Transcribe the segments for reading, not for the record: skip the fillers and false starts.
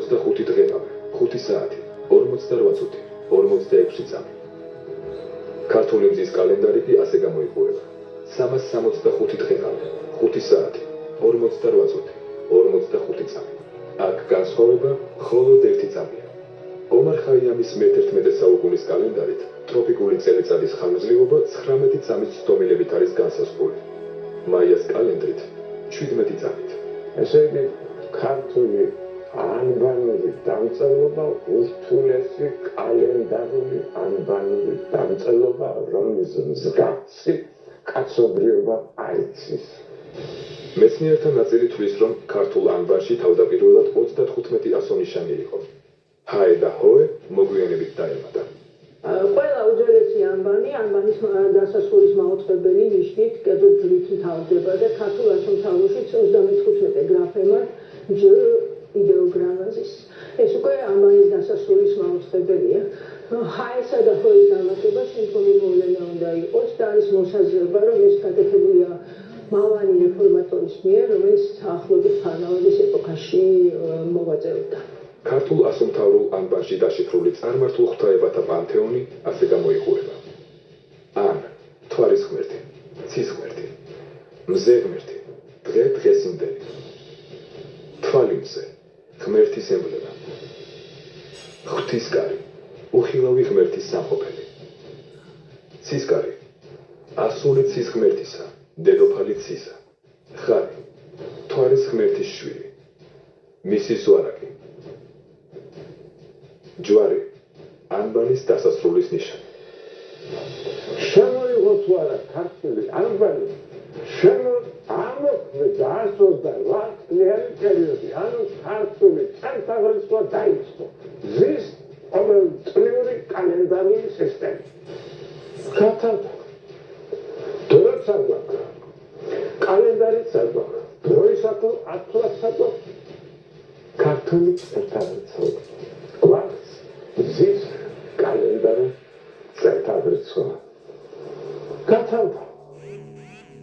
365 დღეყავი, 5 საათი, 48 წუთი, 46 წამი. ქართული მზის კალენდარი კი ასე გამოიყურება. 365 დღეყავი, 5 საათი, 48 წუთი, 45 წამი. აქ განსხვავება მხოლოდ 1 წამია. ომარ ხაიამის მე-11 საუკუნის კალენდარით ტროპიკული წელიწადის ხანგრძლივობა 19 წამის ცდომილებით არის განსაზღვრული. მაიას კალენდრით 17 წამით. ესე იგი, ქართული ანბანური დამწერლობა ურთულესი კალენდარული ანბანური დამწერლობა, რომლის მსგავსი კაცობრიობა აიცის. მეცნიერთა ნაწილი თვლის, რომ ქართულ ანბანში თავდაპირველად 35 ასო-ნიშანი იყო. ჰაე და ჰოე მოგვიანებით დაემატა. ყველა უძველესი ანბანის დასასრულის მაუწყებელი ნიშნით კერძო ჯვრით მთავრდება და ქართულ ასომთავროშიც 35 გრაფემა ჯ იდეოგრამაზის. ეს უკვე ანბანის დასასრულის მაუწყებელია. ჰაესა და ჰოეს დამატება შემდგომი მოვლენა უნდა იყოს და არის მოსაზრება, რომ ეს გაკეთებულია მავანი რეფორმატორის მიერ, რომელიც ახლობით ფარნავაზის ეპოქაში მოვაწევრდა. ქართულ ასომთავრულ ანბანში დაშიფრული წარმართულ ღვთაებათა პანთეონი ასე გამოიყურება. ან მთვარის ღმერთი, ცის ღმერთი, მზე ღმერთი, დღე დღესინდელი. თვალი მზე, ღმერთის ემბლემა. ღვთისკარი, უხილავი ღმერთის სამყოფელი. ცისკარი, ასული ცის ღმერთისა, დედოფალი ცისა. ხარი, მთვარის ღმერთის შვილი. მისი ზვარაკი. ჯვარი, ანბანის დასასრულის ნიშანი. შემოიღო თუ არა ქართული ანბანი, ამოქმე და128 წლიანი პერიოდი, ანუ ქართული წელთაღრიცხვა დაიწყო. ზის ყოველწლიური კალენდარული სისტემა. ქართალთა დროც არ გვაქვს, კალენდარიც არ გვაქვს, დროისათვის ათლასათვის ქართული წელთაღრიცხვა გვაქვს. ზის კალენდარი წელთაღრიცხვა. ქართალთა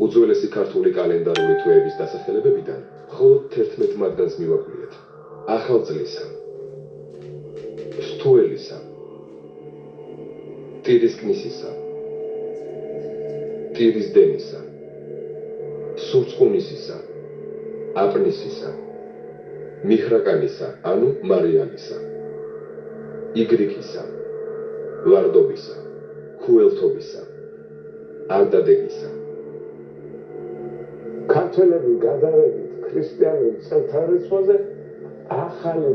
უძველესი ქართული კალენდარული თვეების დასახელებებიდან მხოლოდ 11 მათგანს მივაგვლიეთ. ახალწლისა, სტუელისა, ტირისკნისისა, ტირისდენისა, სურწყუნისისა, აპნისისა, მიხრაკანისა, ანუ მარიალისა, იგრიქისა, ვარდობისა, ხუელთობისა, არდადეგისა. ქართველები გადავედით ქრისტიანულ წელთაღრიცხვაზე ახალი